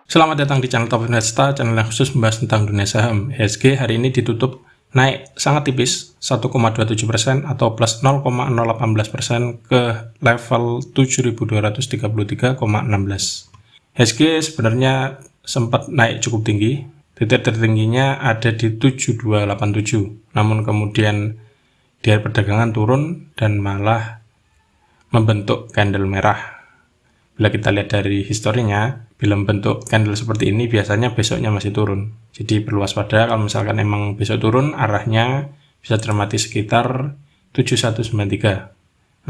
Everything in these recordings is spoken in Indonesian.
Selamat datang di channel Top Investa, channel yang khusus membahas tentang dunia saham. IHSG hari ini ditutup naik sangat tipis 1,27% atau plus 0,018% ke level 7.233,16. IHSG sebenarnya sempat naik cukup tinggi, titik tertingginya ada di 7287, namun kemudian di hari perdagangan turun dan malah membentuk candle merah. Bila kita lihat dari historinya, bila membentuk candle seperti ini biasanya besoknya masih turun. Jadi perlu waspada kalau misalkan emang besok turun, arahnya bisa cermati sekitar 7193.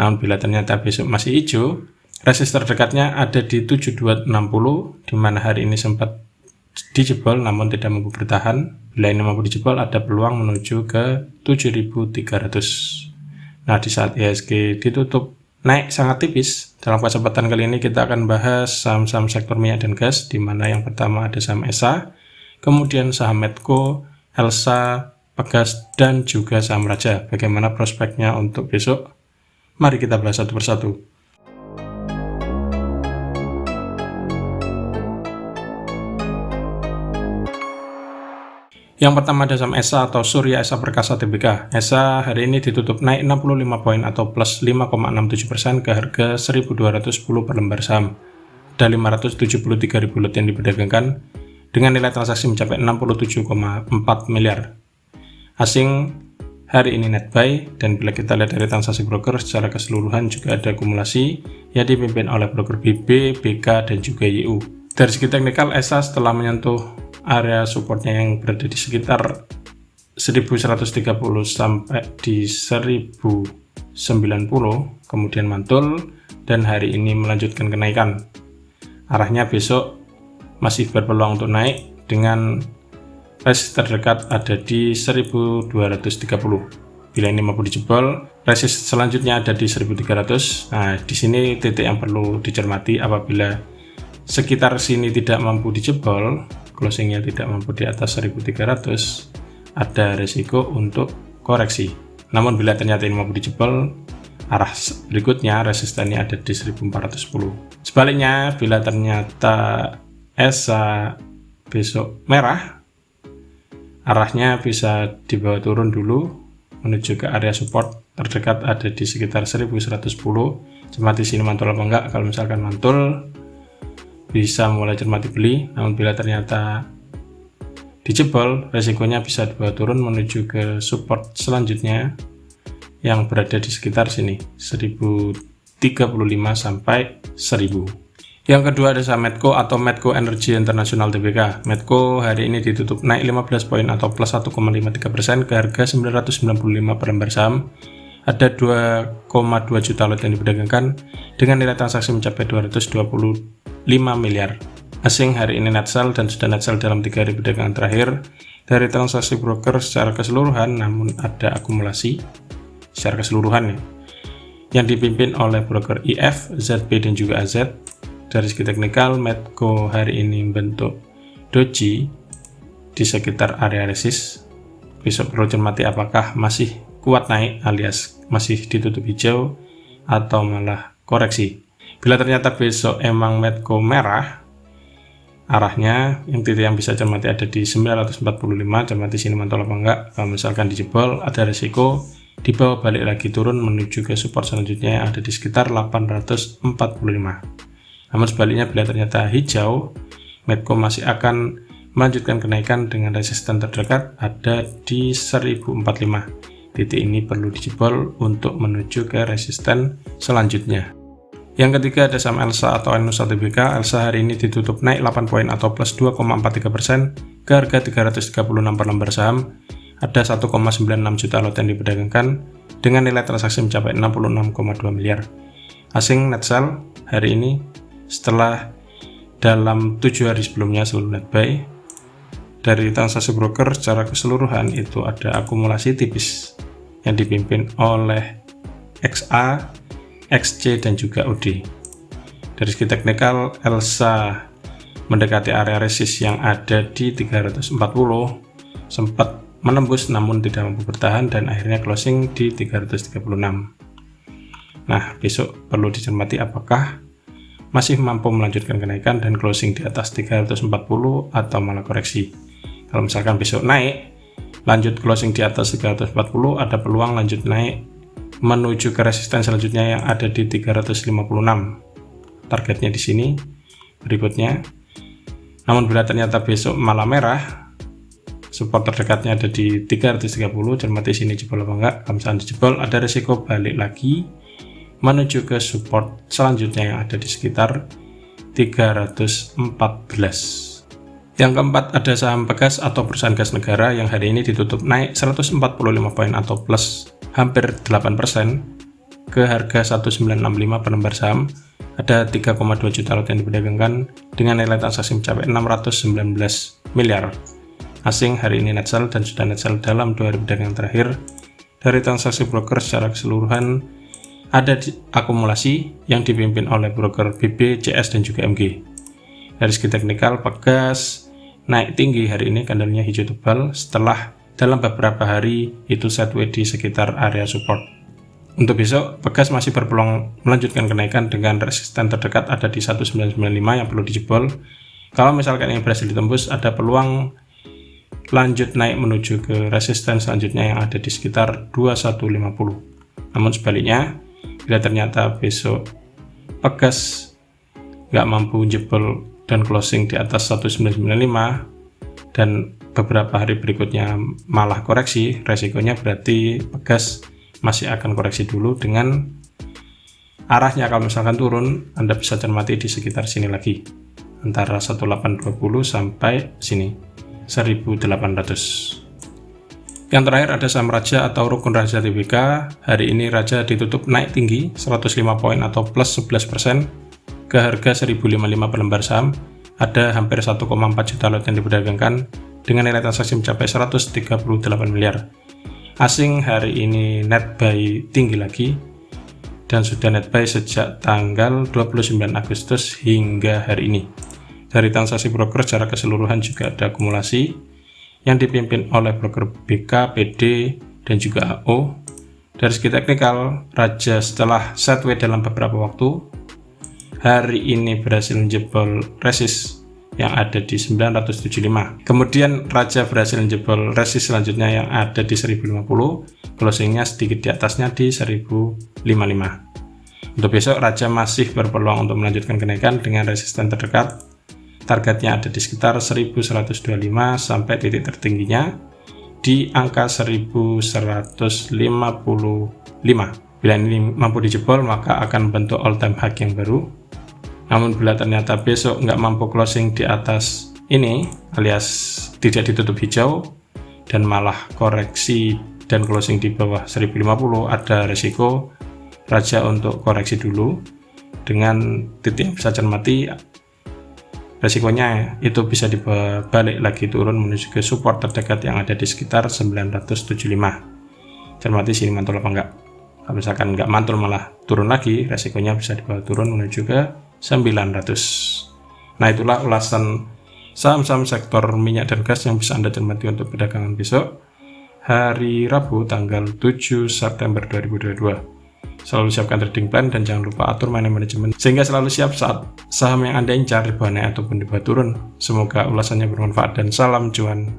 Namun bila ternyata besok masih hijau, resist terdekatnya ada di 7260, di mana hari ini sempat dijebol namun tidak mampu bertahan. Bila ini mampu dijebol, ada peluang menuju ke 7300. Nah, di saat IHSG ditutup naik sangat tipis, dalam kesempatan kali ini kita akan bahas saham-saham sektor minyak dan gas, di mana yang pertama ada saham ESA, kemudian saham Medco, Elsa, Pegas, dan juga saham Raja. Bagaimana prospeknya untuk besok? Mari kita bahas satu persatu. Yang pertama ada saham ESA atau Surya Esa Perkasa Tbk. ESA hari ini ditutup naik 65 poin atau plus 5,67% ke harga 1.210 per lembar saham. Ada 573.000 lot yang diperdagangkan dengan nilai transaksi mencapai 67,4 miliar. Asing hari ini net buy, dan bila kita lihat dari transaksi broker secara keseluruhan juga ada akumulasi yang dipimpin oleh broker BB, BK, dan juga YU. Dari segi teknikal, ESA setelah menyentuh area supportnya yang berada di sekitar 1130 sampai di 1090, kemudian mantul dan hari ini melanjutkan kenaikan. Arahnya besok masih berpeluang untuk naik dengan resist terdekat ada di 1230. Bila ini mampu dijebol, resist selanjutnya ada di 1300. Nah, di sini titik yang perlu dicermati. Apabila sekitar sini tidak mampu dijebol, closingnya tidak mampu di atas 1300, ada resiko untuk koreksi. Namun bila ternyata ini mampu dijebol, arah berikutnya resistannya ada di 1410. Sebaliknya, bila ternyata ESA besok merah, arahnya bisa dibawa turun dulu menuju ke area support terdekat ada di sekitar 1110. Cermati sini mantul apa enggak. Kalau misalkan mantul, bisa mulai cermati beli, namun bila ternyata dijebol, resikonya bisa dibawa turun menuju ke support selanjutnya yang berada di sekitar sini 1035 sampai 1000. Yang kedua ada saham Medco atau Medco Energy International Tbk. Medco hari ini ditutup naik 15 poin atau plus 1,53% ke harga 995 per lembar saham. Ada 2,2 juta lot yang diperdagangkan dengan nilai transaksi mencapai 225 miliar. Asing hari ini net sell dan sudah net sell dalam 3 hari perdagangan terakhir. Dari transaksi broker secara keseluruhan, namun ada akumulasi secara keseluruhan ya, yang dipimpin oleh broker IF, ZB, dan juga AZ. Dari segi teknikal, Medco hari ini membentuk doji di sekitar area resist. Besok perlu cermati apakah masih kuat naik alias masih ditutup hijau atau malah koreksi. Bila ternyata besok emang Medco merah, arahnya yang titik yang bisa cermati ada di 945, cermati sini mantul apa enggak. Kalau misalkan dijebol, ada resiko dibawa balik lagi turun menuju ke support selanjutnya yang ada di sekitar 845. Namun sebaliknya, bila ternyata hijau, Medco masih akan melanjutkan kenaikan dengan resisten terdekat ada di 1045. Titik ini perlu dijebol untuk menuju ke resisten selanjutnya. Yang ketiga ada saham Elsa atau Nusa Tbk. Elsa hari ini ditutup naik 8 poin atau plus 2,43% ke harga 336 per lembar saham. Ada 1,96 juta lot yang diperdagangkan dengan nilai transaksi mencapai 66,2 miliar. Asing net sell hari ini setelah dalam 7 hari sebelumnya selalu net buy. Dari transaksi broker secara keseluruhan itu ada akumulasi tipis yang dipimpin oleh XA, XC, dan juga OD. Dari segi teknikal, Elsa mendekati area resist yang ada di 340, sempat menembus namun tidak mampu bertahan dan akhirnya closing di 336. Nah, besok perlu dicermati apakah masih mampu melanjutkan kenaikan dan closing di atas 340 atau malah koreksi. Kalau misalkan besok naik, lanjut closing di atas 340, ada peluang lanjut naik menuju ke resisten selanjutnya yang ada di 356. Targetnya di sini berikutnya. Namun bila ternyata besok malah merah, support terdekatnya ada di 330, cermati sini jebol apa enggak. Kalau misalnya dijebol, ada risiko balik lagi menuju ke support selanjutnya yang ada di sekitar 314. Yang keempat, ada saham Pegas atau perusahaan gas negara yang hari ini ditutup naik 145 poin atau plus hampir 8% ke harga 1965 per lembar saham. Ada 3,2 juta lot yang diperdagangkan dengan nilai transaksi mencapai 619 miliar. Asing hari ini net sell dan sudah net sell dalam 2 hari perdagangan terakhir. Dari transaksi broker secara keseluruhan ada akumulasi yang dipimpin oleh broker BB, CS dan juga MG. Dari segi teknikal, Pegas naik tinggi hari ini, candlenya hijau tebal setelah dalam beberapa hari itu sideways di sekitar area support. Untuk besok, Pegas masih berpeluang melanjutkan kenaikan dengan resisten terdekat ada di 1995 yang perlu dijebol. Kalau misalkan ini berhasil ditembus, ada peluang lanjut naik menuju ke resisten selanjutnya yang ada di sekitar 2150. Namun sebaliknya, bila ternyata besok Pegas nggak mampu jebol dan closing di atas 1995 dan beberapa hari berikutnya malah koreksi, resikonya berarti Pegas masih akan koreksi dulu dengan arahnya. Kalau misalkan turun, Anda bisa cermati di sekitar sini lagi, antara 1820 sampai sini 1800. Yang terakhir ada saham Raja atau Rukun Raja Tbk. Hari ini Raja ditutup naik tinggi 105 poin atau plus 11% ke harga 1055 per lembar saham. Ada hampir 1,4 juta lot yang diperdagangkan dengan nilai transaksi mencapai 138 miliar. Asing hari ini net buy tinggi lagi dan sudah net buy sejak tanggal 29 Agustus hingga hari ini. Dari transaksi broker secara keseluruhan juga ada akumulasi yang dipimpin oleh broker BK, PD, dan juga AO. Dari segi teknikal, Raja setelah sideways dalam beberapa waktu, hari ini berhasil menjebol resist yang ada di 975. Kemudian Raja berhasil menjebol resist selanjutnya yang ada di 1050, closingnya sedikit di atasnya di 1055. Untuk besok Raja masih berpeluang untuk melanjutkan kenaikan dengan resisten terdekat. Targetnya ada di sekitar 1125 sampai titik tertingginya di angka 1155. Bila ini mampu dijebol, maka akan bentuk all time high yang baru. Namun bila ternyata besok nggak mampu closing di atas ini, alias tidak ditutup hijau dan malah koreksi dan closing di bawah 1050, ada resiko Raja untuk koreksi dulu dengan titik yang bisa cermati. Resikonya itu bisa dibalik lagi turun menuju ke support terdekat yang ada di sekitar 975. Cermati sini mantul apa enggak. Kalau misalkan nggak mantul malah turun lagi, resikonya bisa dibawa turun menuju ke 900. Nah, itulah ulasan saham-saham sektor minyak dan gas yang bisa Anda cermati untuk perdagangan besok hari Rabu tanggal 7 September 2022. Selalu siapkan trading plan dan jangan lupa atur money management sehingga selalu siap saat saham yang Anda incar di bawah naik ataupun di bawah turun. Semoga ulasannya bermanfaat dan salam cuan.